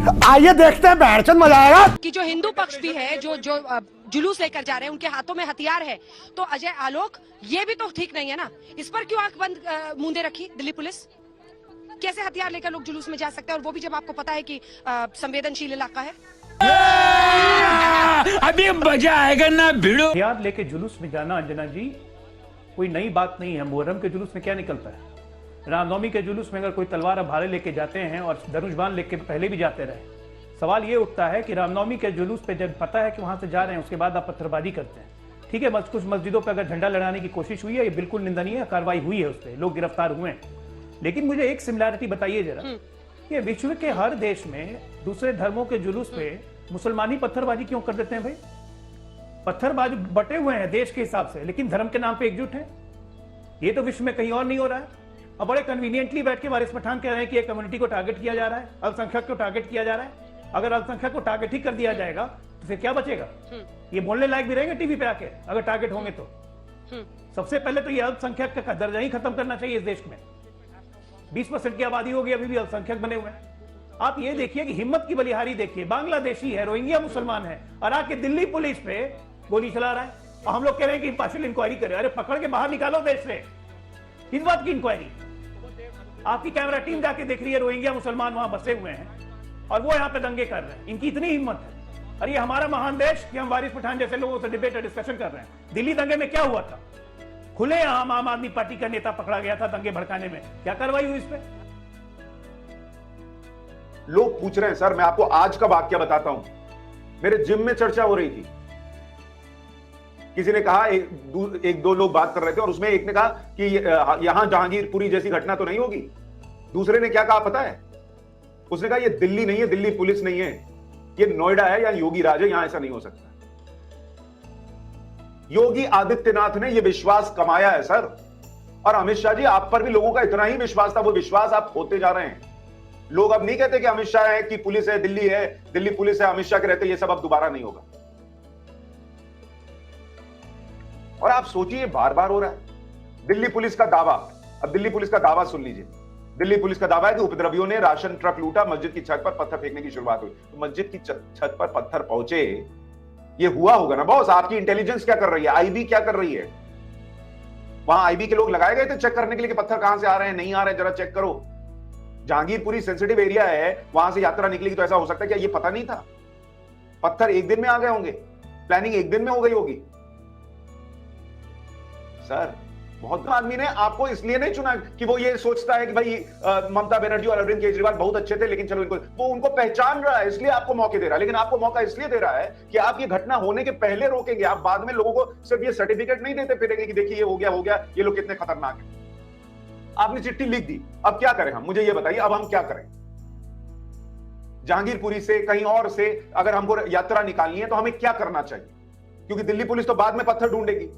आइए देखते हैं, बैठचंद मजा आएगा। कि जो हिंदू पक्ष भी है, जो जुलूस लेकर जा रहे हैं, उनके हाथों में हथियार है, तो अजय आलोक ये भी तो ठीक नहीं है ना। इस पर क्यों आंख बंद मूंदे रखी दिल्ली पुलिस? कैसे हथियार लेकर लोग जुलूस में जा सकते हैं, और वो भी जब आपको पता है कि संवेदनशील इलाका है। अभी मजा आएगा ना भिड़ो। हथियार लेके जुलूस में जाना अंजना जी कोई नई बात नहीं है। मुहर्रम के जुलूस में क्या निकलता है? रामनवमी के जुलूस में अगर कोई तलवार अब भाले लेके जाते हैं, और धनुष बाण लेके पहले भी जाते रहे, सवाल ये उठता है कि रामनवमी के जुलूस पे जब पता है कि वहां से जा रहे हैं, उसके बाद आप पत्थरबाजी करते हैं। ठीक है, कुछ मस्जिदों पर अगर झंडा लड़ाने की कोशिश हुई है, ये बिल्कुल निंदनीय कार्रवाई हुई है, उस पर लोग गिरफ्तार हुए हैं। लेकिन मुझे एक सिमिलैरिटी बताइए जरा, कि विश्व के हर देश में दूसरे धर्मों के जुलूस पे मुसलमानी पत्थरबाजी क्यों कर देते हैं भाई? पत्थरबाज बटे हुए हैं देश के हिसाब से, लेकिन धर्म के नाम पे एकजुट है। ये तो विश्व में कहीं और नहीं हो रहा है। अब बड़े कन्वीनियंटली बैठ के वारिस पठान कह रहे हैं कि एक कम्युनिटी को टारगेट किया जा रहा है, अल्पसंख्यक को टारगेट किया जा रहा है। अगर अल्पसंख्यक को टारगेट ही कर दिया जाएगा तो फिर क्या बचेगा? ये बोलने लायक भी रहेंगे टीवी पे आके अगर टारगेट होंगे तो। सबसे पहले तो ये अल्पसंख्यक का दर्जा ही खत्म करना चाहिए इस देश में। 20% की आबादी होगी, अभी भी अल्पसंख्यक बने हुए हैं। आप ये देखिए कि हिम्मत की बलिहारी देखिए, बांग्लादेशी है, रोहिंग्या मुसलमान है, और आके दिल्ली पुलिस पे गोली चला रहा है, और हम लोग कह रहे हैं कि पार्शियल इंक्वायरी करें। अरे पकड़ के बाहर निकालो देश से, इस बात की इंक्वायरी। आपकी कैमरा टीम जाके देख रही है, रोहिंग्या मुसलमान वहां बसे हुए हैं और वो यहाँ पे दंगे कर रहे हैं। इनकी इतनी हिम्मत है। और ये हमारा महान देश कि हम वारिस पठान जैसे लोगों से डिबेट और डिस्कशन कर रहे हैं। दिल्ली दंगे में क्या हुआ था? खुलेआम आम आदमी पार्टी का नेता पकड़ा गया था दंगे भड़काने में। क्या कार्रवाई हुई इस पे? लोग पूछ रहे हैं सर, मैं आपको आज का वाक्य बताता हूं। मेरे जिम में चर्चा हो रही थी, किसी ने कहा, एक दो लोग बात कर रहे थे और उसमें एक ने कहा कि यहां जहांगीरपुरी जैसी घटना तो नहीं होगी। दूसरे ने क्या कहा पता है? उसने कहा ये दिल्ली नहीं है, दिल्ली पुलिस नहीं है, ये नोएडा है या योगी राज है, यहां ऐसा नहीं हो सकता। योगी आदित्यनाथ ने यह विश्वास कमाया है सर। और अमित शाह जी, आप पर भी लोगों का इतना ही विश्वास था, वो विश्वास आप खोते जा रहे हैं। लोग अब नहीं कहते कि अमित शाह है कि पुलिस है, दिल्ली पुलिस है, अमित शाह के रहते, ये सब अब दोबारा नहीं होगा। और आप सोचिए, बार बार हो रहा है दिल्ली पुलिस का दावा। अब दिल्ली पुलिस का दावा सुन लीजिए। दिल्ली पुलिस का दावा है कि उपद्रवियों ने राशन ट्रक लूटा, मस्जिद की छत पर पत्थर फेंकने की शुरुआत हुई। तो मस्जिद की छत पर पत्थर पहुंचे, ये हुआ होगा ना बॉस। आपकी इंटेलिजेंस क्या कर रही है? आईबी क्या कर रही है? वहां आईबी के लोग लगाए गए थे चेक करने के लिए कि पत्थर कहां से आ रहे हैं, नहीं आ रहे, जरा चेक करो। जहांगीरपुरी सेंसिटिव एरिया है, वहां से यात्रा निकलेगी तो ऐसा हो सकता है क्या ये पता नहीं था? पत्थर एक दिन में आ गए होंगे, प्लानिंग एक दिन में हो गई होगी। सर, बहुत आदमी ने आपको इसलिए नहीं चुना कि वो ये सोचता है कि भाई ममता बनर्जी और अरविंद केजरीवाल बहुत अच्छे थे, लेकिन चलो इनको, वो उनको पहचान रहा है इसलिए आपको मौके दे रहा है। लेकिन आपको मौका इसलिए दे रहा है कि आप ये घटना होने के पहले रोकेंगे। आप बाद में लोगों को सिर्फ ये सर्टिफिकेट नहीं देते फिरेंगे कि देखिए ये हो गया, ये लोग कितने खतरनाक है। आपने चिट्ठी लिख दी, अब क्या करें हम? मुझे ये बताइए, अब हम क्या करें? जहांगीरपुरी से कहीं और से अगर हमको यात्रा निकालनी है तो हमें क्या करना चाहिए? क्योंकि दिल्ली पुलिस तो बाद में पत्थर ढूंढेगी।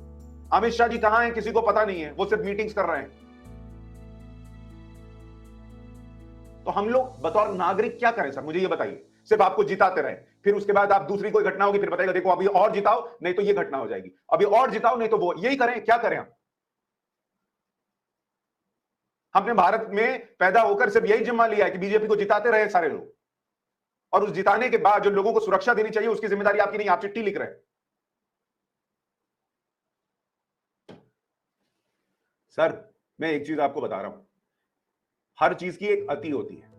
अमित शाह जी कहां हैं किसी को पता नहीं है, वो सिर्फ मीटिंग्स कर रहे हैं। तो हम लोग बतौर नागरिक क्या करें सर? मुझे ये बताइए। सिर्फ आपको जिताते रहे, फिर उसके बाद आप दूसरी कोई घटना होगी फिर बताइएगा देखो अभी और जिताओ नहीं तो ये घटना हो जाएगी, अभी और जिताओ नहीं तो वो, यही करें? क्या करें हम? हमने भारत में पैदा होकर सिर्फ यही जिम्मा लिया है कि बीजेपी को जिताते रहे सारे लोग, और उस जिताने के बाद जो लोगों को सुरक्षा देनी चाहिए उसकी जिम्मेदारी आपकी नहीं। आप चिट्ठी लिख रहे हैं। सर, मैं एक चीज आपको बता रहा हूं, हर चीज की एक अति होती है।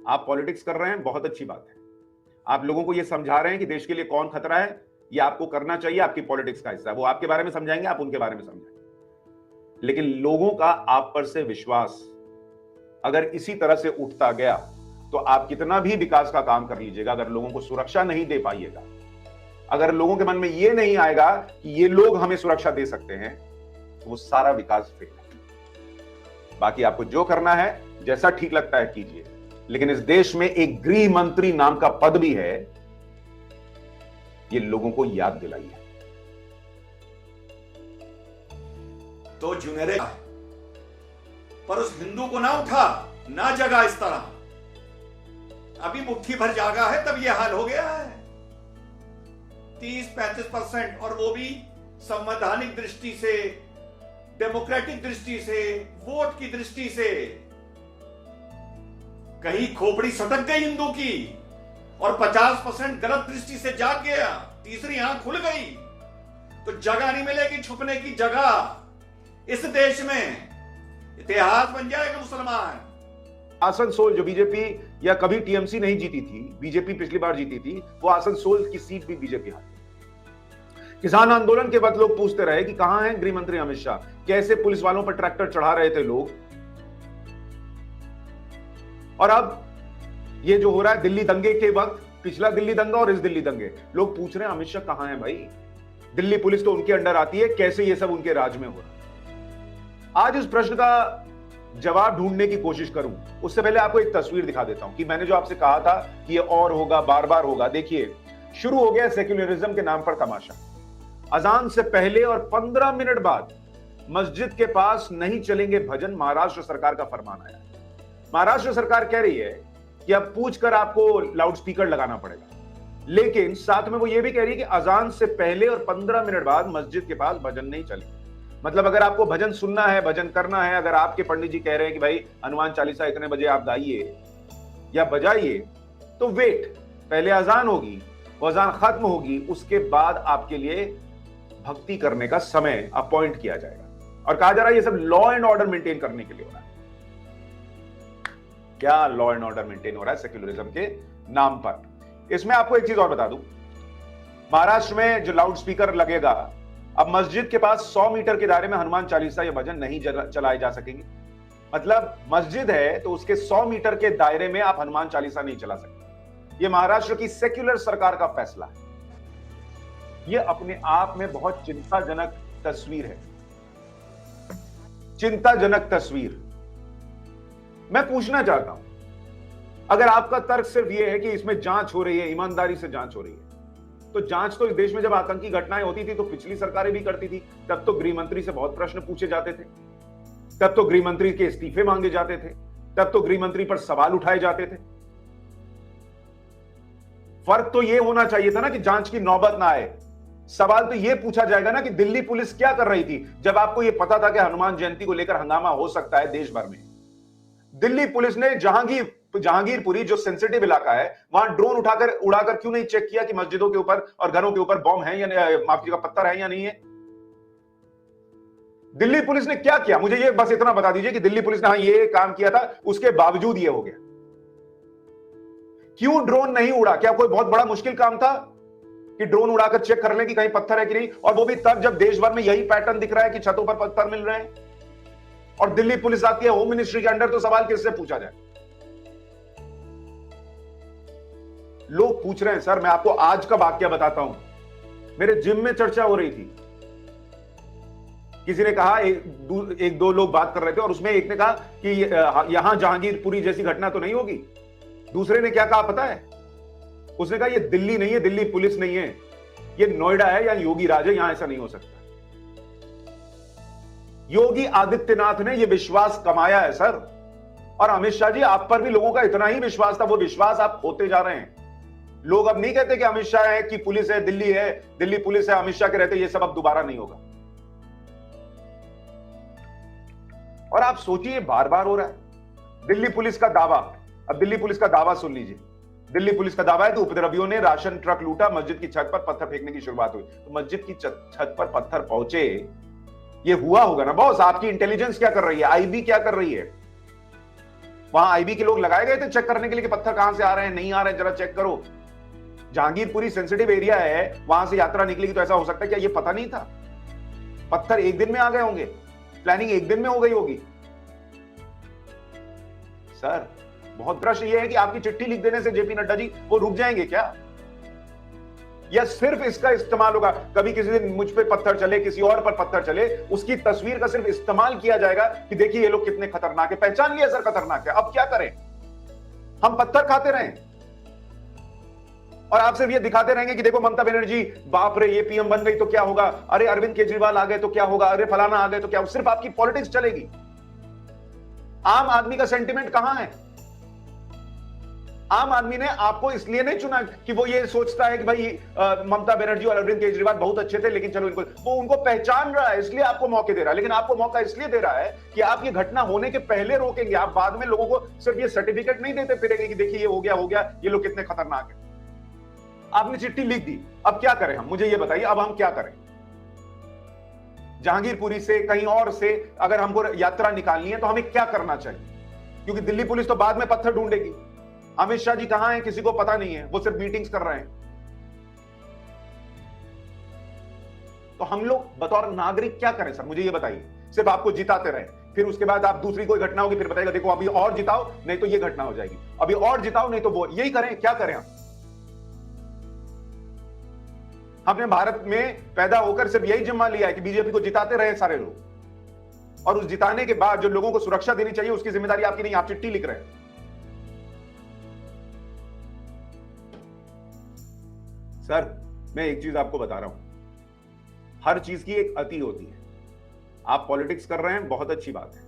आप पॉलिटिक्स कर रहे हैं, बहुत अच्छी बात है। आप लोगों को यह समझा रहे हैं कि देश के लिए कौन खतरा है, यह आपको करना चाहिए, आपकी पॉलिटिक्स का हिस्सा है। वो आपके बारे में समझाएंगे, आप उनके बारे में समझाएंगे। लेकिन लोगों का आप पर से विश्वास अगर इसी तरह से उठता गया तो आप कितना भी विकास का काम कर लीजिएगा, अगर लोगों को सुरक्षा नहीं दे पाइएगा, अगर लोगों के मन में यह नहीं आएगा कि ये लोग हमें सुरक्षा दे सकते हैं, तो वो सारा विकास फेल है। बाकी आपको जो करना है, जैसा ठीक लगता है कीजिए, लेकिन इस देश में एक गृह मंत्री नाम का पद भी है, ये लोगों को याद दिलाइए। तो जुनेरे पर उस हिंदू को ना उठा, ना जगा इस तरह। अभी मुट्ठी भर जागा है तब यह हाल हो गया है। 30-35%, और वो भी संवैधानिक दृष्टि से, डेमोक्रेटिक दृष्टि से, वोट की दृष्टि से। कहीं खोपड़ी सटक गई हिंदू की और 50% गलत दृष्टि से जाग गया, तीसरी आंख खुल गई, तो जगह नहीं मिलेगी छुपने की जगह इस देश में। इतिहास बन जाएगा मुसलमान। आसनसोल जो बीजेपी या कभी टीएमसी नहीं जीती थी, बीजेपी पिछली बार जीती थी, वो आसनसोल की सीट भी बीजेपी हारी। किसान आंदोलन के वक्त लोग पूछते रहे कि कहां है गृह मंत्री अमित शाह, कैसे पुलिस वालों पर ट्रैक्टर चढ़ा रहे थे लोग। और अब ये जो हो रहा है दिल्ली दंगे के वक्त, पिछला दिल्ली दंगा और इस दिल्ली दंगे, लोग पूछ रहे हैं अमित शाह कहां है भाई। दिल्ली पुलिस तो उनके अंडर आती है, कैसे ये सब उनके राज में हो रहा है। आज इस प्रश्न का जवाब ढूंढने की कोशिश करूं उससे पहले आपको एक तस्वीर दिखा देता हूं कि मैंने जो आपसे कहा था कि ये और होगा, बार बार होगा। देखिए, शुरू हो गया सेक्युलरिज्म के नाम पर तमाशा। अजान से पहले और 15 मिनट बाद मस्जिद के पास नहीं चलेंगे भजन, महाराष्ट्र सरकार का फरमान आया। महाराष्ट्र सरकार कह रही है कि अब पूछकर आपको लाउड स्पीकर लगाना पड़ेगा, लेकिन साथ में वो ये भी कह रही है कि अजान से पहले और 15 मिनट बाद मस्जिद के पास भजन नहीं चलेगा। मतलब अगर आपको भजन सुनना है, भजन करना है, अगर आपके पंडित जी कह रहे हैं कि भाई हनुमान चालीसा इतने बजे आप गाइए या बजाइए, तो वेट, पहले अजान होगी, वो अजान खत्म होगी, उसके बाद आपके लिए भक्ति करने का समय अपॉइंट किया जाएगा। और कहा जा रहा है ये सब लॉ एंड ऑर्डर मेंटेन करने के लिए हो रहा है। क्या लॉ एंड ऑर्डर मेंटेन हो रहा है सेक्युलरिज्म के नाम पर। इसमें आपको एक चीज और बता दूं, महाराष्ट्र में जो लाउड स्पीकर लगेगा, अब मस्जिद के पास 100 मीटर के दायरे में हनुमान चालीसा या भजन नहीं चलाए जा सकेंगे। मतलब मस्जिद है तो उसके 100 मीटर के दायरे में आप हनुमान चालीसा नहीं चला सकते। यह महाराष्ट्र की सेक्युलर सरकार का फैसला है। यह अपने आप में बहुत चिंताजनक तस्वीर है, चिंताजनक तस्वीर। मैं पूछना चाहता हूं, अगर आपका तर्क सिर्फ यह है कि इसमें जांच हो रही है, ईमानदारी से जांच हो रही है, तो जांच तो इस देश में जब आतंकी घटनाएं होती थी तो पिछली सरकारें भी करती थी। तब तो गृह मंत्री से बहुत प्रश्न पूछे जाते थे, तब तो गृह मंत्री के इस्तीफे मांगे जाते थे, तब तो गृह मंत्री पर सवाल उठाए जाते थे। फर्क तो यह होना चाहिए था ना कि जांच की नौबत ना आए। सवाल तो यह पूछा जाएगा ना कि दिल्ली पुलिस क्या कर रही थी जब आपको यह पता था कि हनुमान जयंती को लेकर हंगामा हो सकता है देश भर में। दिल्ली पुलिस ने जहांगीरपुरी जो सेंसिटिव इलाका है, वहां ड्रोन उड़ाकर क्यों नहीं चेक किया कि मस्जिदों के ऊपर और घरों के ऊपर बॉम्ब है या माफ कीजिएगा पत्थर है या नहीं है। दिल्ली पुलिस ने क्या किया, मुझे ये बस इतना बता दीजिए कि दिल्ली पुलिस ने ये काम किया था, उसके बावजूद ये हो गया। क्यों ड्रोन नहीं उड़ा? क्या कोई बहुत बड़ा मुश्किल काम था कि ड्रोन उड़ाकर चेक कर लें कि कहीं पत्थर है कि नहीं? और वो भी तब जब देश भर में यही पैटर्न दिख रहा है कि छतों पर पत्थर मिल रहे हैं और दिल्ली पुलिस आती है होम मिनिस्ट्री के अंडर, तो सवाल किससे पूछा जाए? लोग पूछ रहे हैं। सर, मैं आपको आज का वाक्य बताता हूं। मेरे जिम में चर्चा हो रही थी, किसी ने कहा, एक दो लोग बात कर रहे थे और उसमें एक ने कहा कि यहां जहांगीरपुरी जैसी घटना तो नहीं होगी। दूसरे ने क्या कहा पता है? उसने कहा ये दिल्ली नहीं है, दिल्ली पुलिस नहीं है, ये नोएडा है या योगी राज है, यहां ऐसा नहीं हो सकता। योगी आदित्यनाथ ने यह विश्वास कमाया है सर। और अमित शाह जी, आप पर भी लोगों का इतना ही विश्वास था, वो विश्वास आप खोते जा रहे हैं। लोग अब नहीं कहते कि अमित शाह है कि पुलिस है, दिल्ली पुलिस है, अमित शाह के रहते ये सब अब दोबारा नहीं होगा। और आप सोचिए, बार बार हो रहा है दिल्ली पुलिस का दावा। अब दिल्ली पुलिस का दावा सुन लीजिए। दिल्ली पुलिस का दावा है कि उपद्रवियों ने राशन ट्रक लूटा, मस्जिद की छत पर पत्थर फेंकने की शुरुआत हुई। तो मस्जिद की छत पर पत्थर पहुंचे, ये हुआ होगा ना बॉस। आपकी इंटेलिजेंस क्या कर रही है, आईबी क्या कर रही है? वहां आईबी के लोग लगाए गए थे चेक करने के लिए कि पत्थर कहां से आ रहे हैं, नहीं आ रहे हैं, जरा चेक करो। जहांगीरपुरी सेंसिटिव एरिया है, वहां से यात्रा निकलेगी तो ऐसा हो सकता है क्या ये पता नहीं था? पत्थर एक दिन में आ गए होंगे, प्लानिंग एक दिन में हो गई होगी। सर, बहुत प्रश्न यह है कि आपकी चिट्ठी लिख देने से जेपी नड्डा जी वो रुक जाएंगे क्या, या सिर्फ इसका इस्तेमाल होगा? कभी किसी दिन मुझ पे पत्थर चले, किसी और पर पत्थर चले, उसकी तस्वीर का सिर्फ इस्तेमाल किया जाएगा कि देखिए ये लोग कितने खतरनाक है। पहचान लिया सर खतरनाक है, अब क्या करें? हम पत्थर खाते रहें और आप सिर्फ ये दिखाते रहेंगे कि देखो ममता बनर्जी, बाप रे ये पीएम बन गई तो क्या होगा, अरे अरविंद केजरीवाल आ गए तो क्या होगा, अरे फलाना आ गए तो क्या होगा। सिर्फ आपकी पॉलिटिक्स चलेगी। आम आदमी का सेंटिमेंट कहां है? आम आदमी ने आपको इसलिए नहीं चुना कि वो ये सोचता है कि भाई ममता बनर्जी और अरविंद केजरीवाल बहुत अच्छे थे, लेकिन चलो वो उनको पहचान रहा है, इसलिए आपको मौके दे रहा है। लेकिन आपको मौका इसलिए दे रहा है कि आप ये घटना होने के पहले रोकेंगे। आप बाद में लोगों को सिर्फ ये सर्टिफिकेट नहीं देते फिरेंगे कि देखिए ये हो गया, ये लोग कितने खतरनाक है। आपने चिट्ठी लिख दी, अब क्या करें हम, मुझे ये बताइए अब हम क्या करें? जहांगीरपुरी से कहीं और से अगर हमको यात्रा निकालनी है तो हमें क्या करना चाहिए? क्योंकि दिल्ली पुलिस तो बाद में पत्थर ढूंढेगी। अमित शाह जी कहां हैं किसी को पता नहीं है, वो सिर्फ मीटिंग्स कर रहे हैं। तो हम लोग बतौर नागरिक क्या करें सर, मुझे ये बताइए? सिर्फ आपको जिताते रहे, फिर उसके बाद आप दूसरी कोई घटना होगी फिर बताएगा देखो अभी और जिताओ नहीं तो ये घटना हो जाएगी, अभी और जिताओ नहीं तो वो, यही करें? क्या करें हम? हमने भारत में पैदा होकर सिर्फ यही जिम्मा लिया है कि बीजेपी को जिताते रहे सारे लोग, और उस जिताने के बाद जो लोगों को सुरक्षा देनी चाहिए उसकी जिम्मेदारी आपकी नहीं, आप चिट्ठी लिख रहे हैं। सर मैं एक चीज आपको बता रहा हूं, हर चीज की एक अति होती है। आप पॉलिटिक्स कर रहे हैं, बहुत अच्छी बात है।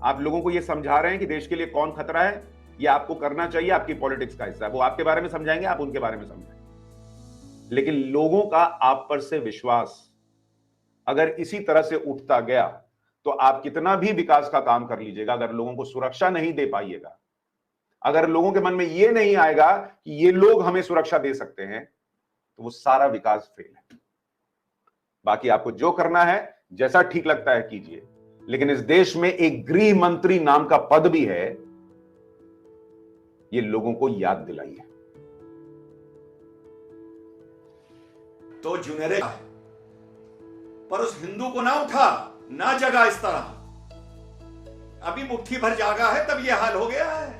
आप लोगों को यह समझा रहे हैं कि देश के लिए कौन खतरा है, यह आपको करना चाहिए, आपकी पॉलिटिक्स का हिस्सा है। वो आपके बारे में समझाएंगे, आप उनके बारे में समझाएंगे। लेकिन लोगों का आप पर से विश्वास अगर इसी तरह से उठता गया तो आप कितना भी विकास का काम कर लीजिएगा, अगर लोगों को सुरक्षा नहीं दे पाइएगा, अगर लोगों के मन में यह नहीं आएगा कि ये लोग हमें सुरक्षा दे सकते हैं, तो वो सारा विकास फेल है। बाकी आपको जो करना है जैसा ठीक लगता है कीजिए, लेकिन इस देश में एक गृह मंत्री नाम का पद भी है, ये लोगों को याद दिलाइए। तो जुनेरे पर उस हिंदू को ना उठा, ना जगा इस तरह। अभी मुट्ठी भर जागा है तब यह हाल हो गया है।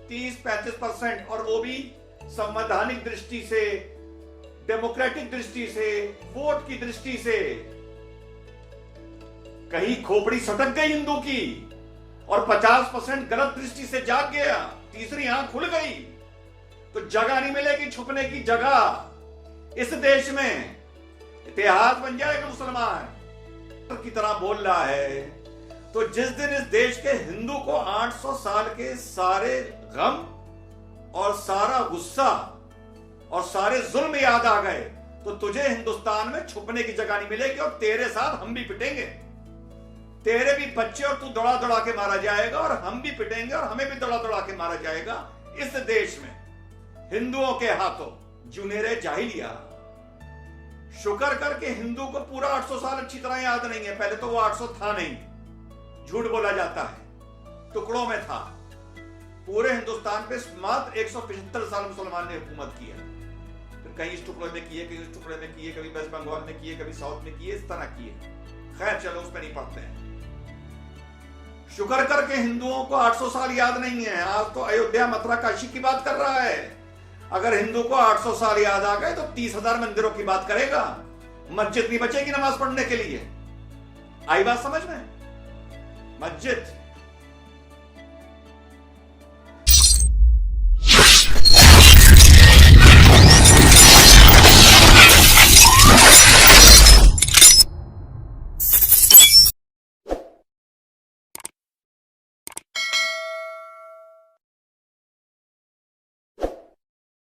30-35%, और वो भी संवैधानिक दृष्टि से, डेमोक्रेटिक दृष्टि से, वोट की दृष्टि से। कहीं खोपड़ी सटक गई हिंदू की और 50% गलत दृष्टि से जाग गया, तीसरी आंख खुल गई, तो जगह नहीं मिलेगी छुपने की जगह। इस देश में इतिहास बन जाएगा मुसलमान की तरह बोल रहा है। तो जिस दिन इस देश के हिंदू को 800 साल के सारे गम और सारा गुस्सा और सारे जुल्म याद आ गए, तो तुझे हिंदुस्तान में छुपने की जगह नहीं मिलेगी और तेरे साथ हम भी पिटेंगे। तेरे भी बच्चे और तू दौड़ा दौड़ा के मारा जाएगा और हम भी पिटेंगे और हमें भी दौड़ा दौड़ा के मारा जाएगा इस देश में हिंदुओं के हाथों। जुनेरे जाहिलिया, शुक्र करके हिंदू को पूरा 800 साल अच्छी तरह याद नहीं है। पहले तो वो 800 था नहीं, झूठ बोला जाता है, टुकड़ों में था। पूरे हिंदुस्तान पे मात्र 175 साल मुसलमान ने हुकूमत की है। फिर कहीं इस टुकड़े में किए, कहीं इस टुकड़े में किए, कभी वेस्ट बंगाल में किए, कभी साउथ में किए, इस तरह किए। खैर चलो उस पर नहीं पढ़ते हैं। शुक्र करके हिंदुओं को 800 साल याद नहीं है। आज तो अयोध्या, मथुरा, काशी की बात कर रहा है। अगर हिंदू को 800 साल याद आ गए तो 30,000 मंदिरों की बात करेगा, मस्जिद नहीं बचेगी नमाज पढ़ने के लिए। आई बात समझ में? मस्जिद